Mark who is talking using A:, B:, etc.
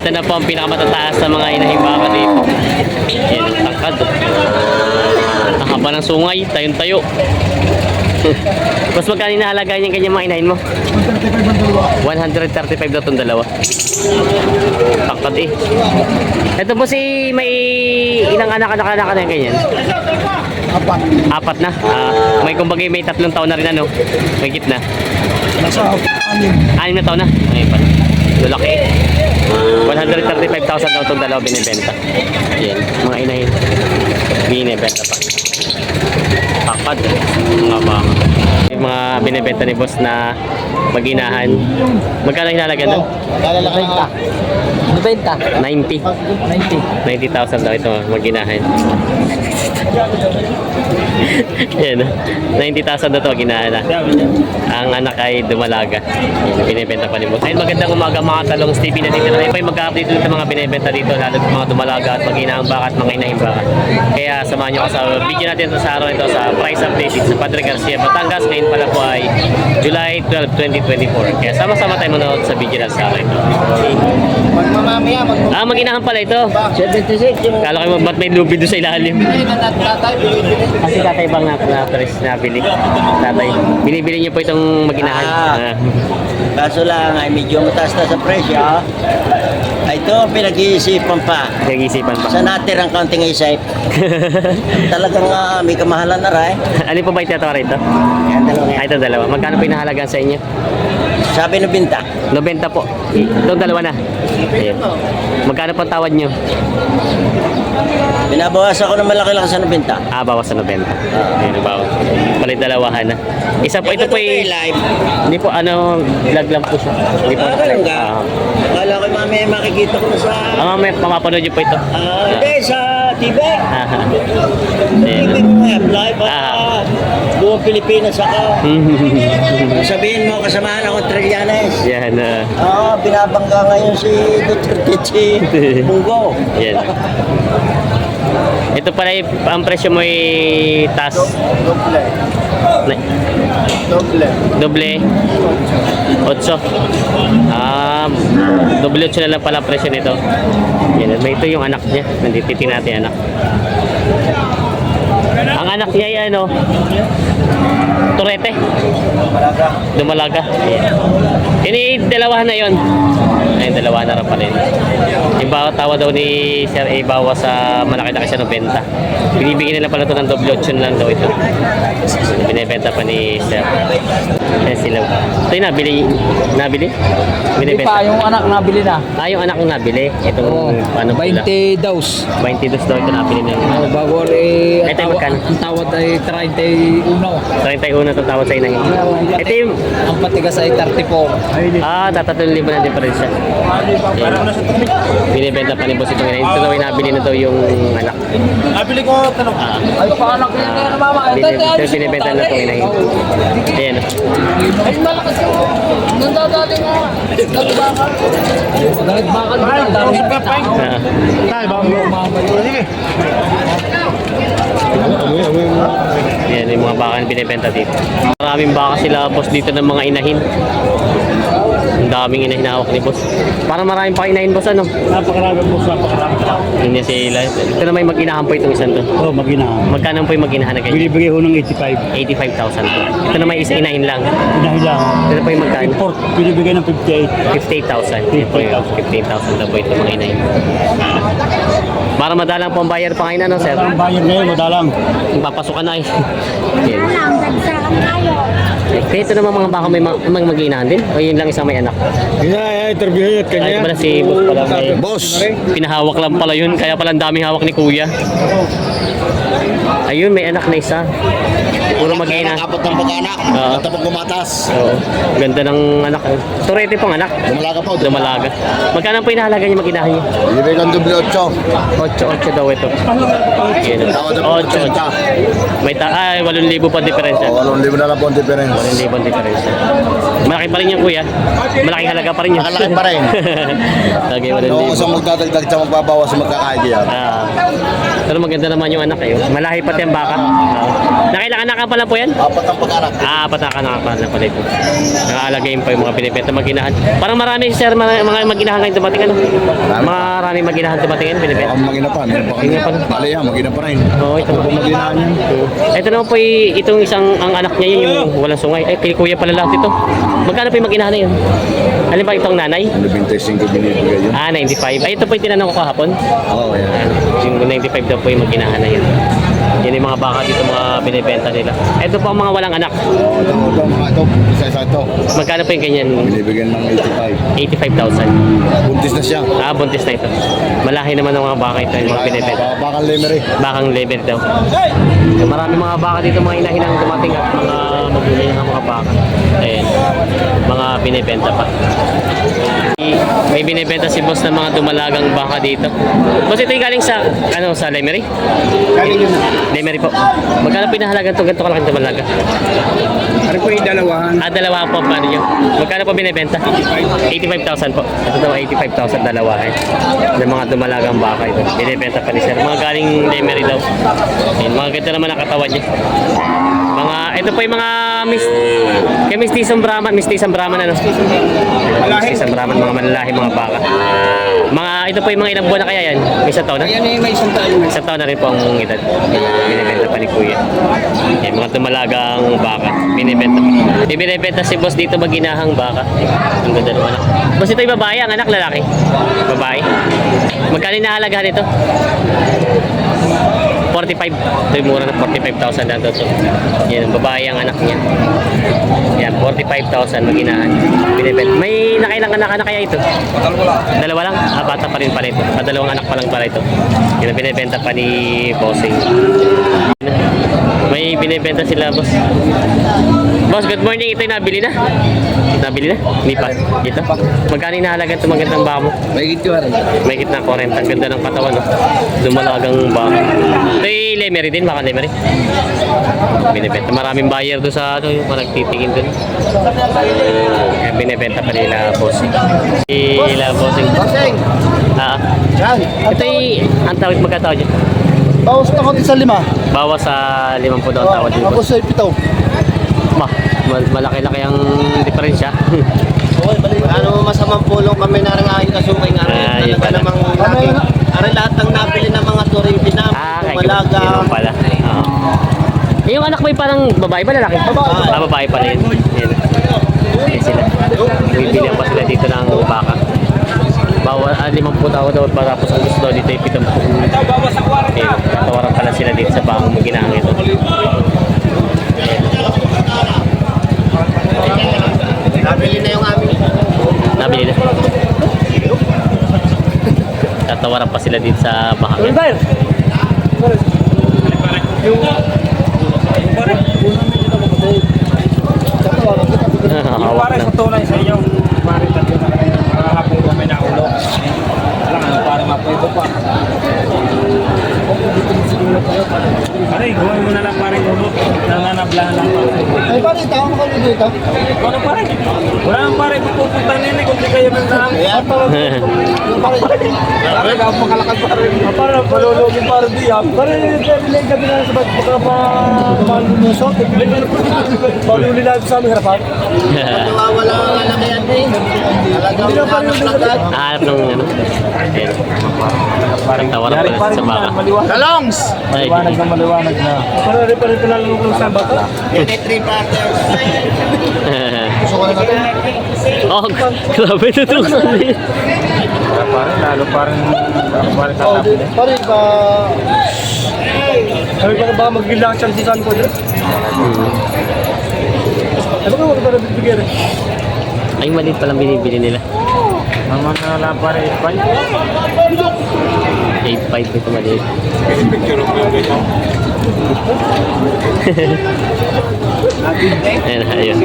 A: Ito na po ang pinakamatataas sa mga inahing baka dito. Yan, tangkad. Ang haba ng sungay, tayong-tayo. Mas magkano inahalaga niyan kanyang mga inahin mo? 135 daw itong dalawa. Tangkad eh. Ito po si may ilang anak-anak na ganyan? Apat na. May kumbaga may 3 taon na rin ano. May gitna.
B: Nasa
A: 6 na taon na. Ngayon pa. Lulaki eh. 135,000 daw itong dalawa binibenta. Yan. Mga inahin. Binibenta pa. Pakad. Mga baka. Yung mga binibenta ni boss na maginahan. Magkano hinalagan doon? 90. 90,000 daw ito maginahan. Yan. 90,000 daw ito maginahan na. Ang anak ay dumalaga. Yan, binibenta pa ni boss. Ayun, magandang umaga mga talong Stevie na dito. Ay pa yung mag-update dito sa mga binibenta dito. Lalo sa mga dumalaga at maginahang baka at mga inahing baka. Kaya samahan nyo ka sa video natin ito sa araw ito sa price update sa Padre Garcia, Batangas. Ngayon pala po ay July 12, 2024. Kaya sama-sama tayo manood sa video natin sa araw ito.
B: Magmamamaya,
A: Maginahan pala ito.
B: 76 yung
A: Kala ko ba't may lubi doon sa ilalim. Kasi tatay bang nabili? Tatay. Binibili niyo po itong maginahan.
B: kaso lang ay medyo mataas na sa presyo. Ito pinag-iisipan pa.
A: Nag-iisipan pa.
B: Sa natirang kaunting isip. Talagang may kamahalan na rin.
A: Ano po ba itatawa rito?
B: Yan, dalawa yan.
A: Ito dalawa. Magkano po inahalagaan sa inyo?
B: Sabi ng binta.
A: 90 po. Itong dalawa na. Ayan. Magkano po ang tawad nyo?
B: Binabawas ako ng malaki-laki sa binta.
A: Bawas sa 90. Ayan, bawas. Palit dalawahan na. Isa po, ito po
B: live.
A: hindi po vlog lang po siya. Hindi po
B: Ganun ka. Kala ko mamaya makikita ko na sa...
A: Mamaya mapapanood nyo po ito.
B: Hindi, sa TV.
A: Ayan.
B: TV mo live. Buong Pilipinas ako. Sabihin mo, kasamahan ako Trillanes.
A: Yan.
B: Binabangga ngayon si Duterte Bungo.
A: Yan. Ito pala ang presyo mo ay taas. Doble. 8. Doble 8 na lang pala ang presyo nito. Yan. Ito yung anak niya. Nandito natin anak. Ang anak niya ay Turete. Dumalaga. Ini dalawa na yon. Ay, dalawa na rin pala yun. Yung tawa daw ni Sir A bawa sa malaki-laki siya ng benta. Binibigyan nila pala ito ng doble 8 lang daw ito. Binibenta pa ni Sir. Ayan sila. Ito yung nabili?
C: Hindi pa, yung anak nabili na.
A: Yung anak yung nabili. Itong paano pula?
C: 20 daws.
A: 22 daw ito nabili na.
C: Bago
A: Ito yung magkano?
C: ang tawad ay 31.
A: 31 itong tawad sa inahin. Ito yung...
C: Ang patigas ay 34.
A: Tatatulong libo na diferensya. Binibenta pa ni boss itong inahin. Ito daw yung nabili na daw yung anak.
B: Nabili ko tanong.
C: Ay, paanak yun na mama.
A: Binibenta na itong inahin. Ayan.
C: Ay, malakas yung nandadali nga. Nagbakal. Nagbakal. Dami pa pa.
B: Tayo ba mo? Sige.
A: Yan yung mga baka na binibenta dito. Maraming baka sila boss dito ng mga inahin. Ang daming inahin na hawak ni boss. Parang maraming pa inahin boss
B: Napakarami po sa napakarami.
A: Hindi sila. Ito na may mag-inahan po itong isang to.
B: Maginahan.
A: Magkano po yung mag-inahan na ganyan?
B: Binibigay ko ng 85.
A: 85,000 po. Ito na may isa inahin lang.
B: Dahil lang.
A: Ito po yung magkano?
B: Import, binibigay ng 58.
A: 58,000. Ito po yung 15,000 na po ito mga inahin. Para madalang po ang bayar pa ngayon sir?
B: Ang bayan ngayon, madalang.
A: Papasukan na eh. Kaya ito naman mga baka may mag-inahan din? O yun lang isang may anak?
B: Interview yun
A: Ay, ito pala si boss pala may...
B: Boss.
A: Pinahawak lang pala yun, kaya pala ang daming hawak ni kuya. Ayun, may anak na isa. Puro mag-ina.
B: Kapot ng pag-anak. Tapos gumatas.
A: Oo. Ganda ng anak. Turete pong anak.
B: Dumalaga po.
A: Dumalaga. Magkano po inahalaga niya mag-inahan niya?
B: Binibigay ng doble
A: 8
B: 8.
A: daw ito. Yan. 8. May 8,000 pa diferensya.
B: 8,000 na lang po ang difference.
A: 8,000 ang diferensya. Malaki pa rin yung kuya. Malaking halaga pa rin yun.
B: Malaki pa rin.
A: Lagi
B: Kung
A: 8,000.
B: sa magdadagdag sa magbabawas sa magkakaidya.
A: Pero maganda naman yung anak kayo. Malahi pati ang baka. Nakailang anak ka pa lang po yan?
B: Apat ang pag-anak.
A: Apat na kanakapan na pala ito. Nakaalagayin pa yung mga binibenta maginahan. Parang marami sir, mga maginahan ngayon dumating ano? Marami maginahan dumating yan, binibenta.
D: Ang magina pa, meron pa kami.
A: Magina pa.
D: Bali yan, magina pa rin.
A: Oo, ito.
D: Magina yan.
A: Ito naman po itong isang, ang anak niya yun, yung walang sungay. Ay, kay kuya pala lahat ito. Magkano po yung maginahan na yun? Alin ba itong nanay?
D: 95 binibigay yun.
A: 95. Ay, ito po yung tinanong ko kahapon.
D: Oo, yan.
A: Yung 95 daw po yung maginahan na yun. Yan yung mga baka dito, mga binibenta nila. Ito po ang mga walang anak.
D: Oo, ito, mga ito. Isa-isa ito.
A: Magkano po yung ganyan?
D: Binibigyan ng
A: 85,000.
D: 85. Buntis na siya.
A: Buntis na ito. Malahi naman ng mga baka ito, yung mga binibenta.
D: Bakang lemery.
A: Bakang level daw. So, marami mga baka dito, mga inahinang dumating at mga magbibigay ng mga baka. Ayan, mga binibenta pa. May binibenta si boss ng mga dumalagang baka dito. Boss, ito yung galing sa, ano, sa Lemery?
D: Galing yun.
A: Lemery po. Magkano pinahalagan ito? Ganito kalaking dumalaga?
D: Ano po yung dalawahan?
A: Dalawa po ang paano nyo. Magkano po binibenta? 85,000 po. Ito daw 85,000 dalawa ng mga dumalagang baka ito. Binibenta pa ni sir. Mga galing Lemery daw. Ayan, mga ganda naman ang katawan niya. Ito po yung mga kay Mistisang Brahman ano? Mistisang Brahman, mga malalahi, mga baka. Ito po yung mga ilang buwan na kaya yan? May isang taon na?
C: Yan yung may isang taon.
A: Isang taon na rin po ang edad. Binibenta pa ni Kuya. Yan, mga dumalagang baka. Binibenta pa. Binibenta si boss dito maginahang baka. Ang ganda ng anak. Boss, ito yung babae, ang anak lalaki? Babae. Magkano inahalagahan ito? 45. Ito yung mura na 45,000 na ito. Yan, babae ang anak niya. Yan, 45,000 maginahan. Binibenta. May nakailang anak kaya ito? Dalawa lang? Bata pa rin pala ito. Dalawang anak pa lang pala ito. Yan ang binibenta pa ni Bossing. May binibenta sila, boss. Boss, good morning. Ito yung nabili na. Nabili na? Hindi pa. Dito. Magkano inahalaga ito magandang baka mo?
C: May gito rin.
A: May kitna 40. Ang ganda ng katawan, no? Dumalagang baka. Ito yung Lemery din, baka Lemery. Binibenta. Maraming buyer doon sa ano, yung nagtitingin doon. Kaya binibenta pa nila, bossing. Nila, bossing.
C: Bossing! Yan.
A: Ito yung, ang tawag magkatawad dyan.
C: Bawas na konti sa 5.
A: Bawas sa 50 daw ang tawad dito.
C: Ako sa 7.
A: Malaki-laki ang diferensya.
B: Ano masamang pulong kami na rin ayon kasumay nga rin.
A: Yun pala.
B: Namang lagi. Aray lahat ng nabili ng mga turing pinam. Malaga.
A: Yun pala. Yung anak mo yung parang babae ba lalaki?
B: Babae.
A: Babae pala yun. Yan. Yan sila. Bibili pa sila dito ng baka. Bawal 50 tao daw para tapos ang gusto daw dito ay 70. Okay, tatawaran pala sila dito sa bakang maginahang ito.
B: Nabili na yung amin.
A: Nabili na. Tatawaran pa sila dito sa bakang. Hawak na.
E: tunay sa inyo. Pare tatlo na kayo. Hapon kami na ulo. Wala nga para mapuito pa. Pare, gawin mo na lang pare ulo. Nananablahan lang pa.
C: Ay, pare, tao mo kami dito.
E: Ano pare? Wala nang pare pupunta nini kung di kayo nang lang.
C: Yung pare,
E: Pare, ako makalakad pare.
C: pare, malulogin pare di ha. Pare, bilay gabi na sa ba't baka pa malulusot. Paluli lang sa aming harapan.
B: Nawawala ang anak yan eh. Talagang hanap agad.
A: Hanap ng ano. Ayan. Tatawaran pala sa baka.
C: Kalongs!
A: Ay.
E: Maliwanag na.
C: Pare, rin lang nung sa baka.
B: Yan ay 3 partners.
C: Gusto ko na natin.
A: Oh, grabe na ito.
E: Pare, lalo parang pare
C: Oh,
E: tatapin.
C: pare, ba... Sabi pa ba mag-ilang siyang sisan ko dyan? Ano ba wala para bibigyan eh?
A: Ay, maliit palang binibili nila.
E: Naman na lang pare 8.5.
A: 8.5 ito maliit. Ayan, ayun.